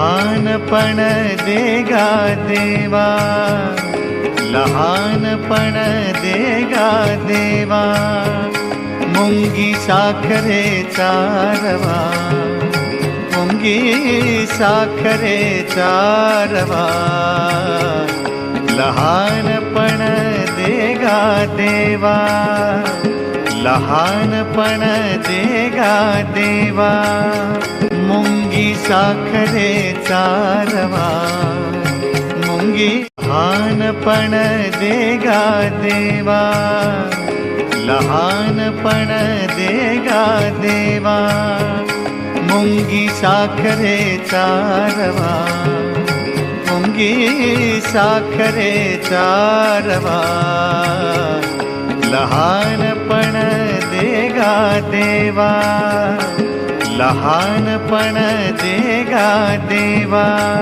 लहानपण देगा देवा, लहानपण देगा देवा, मुंगी साखरेचा रवा, मुंगी साखरेचा रवा, लहानपण देगा देवा, लहानपण देगा देवा, मुंगी साखरेचा रवा, मुंगी लहानपण देगा देवा, लहानपण देगा देवा, मुंगी साखरेचा रवा, मुंगी साखरेचा रवा, लहानपण देगा देवा, लहानपण देगा देवा.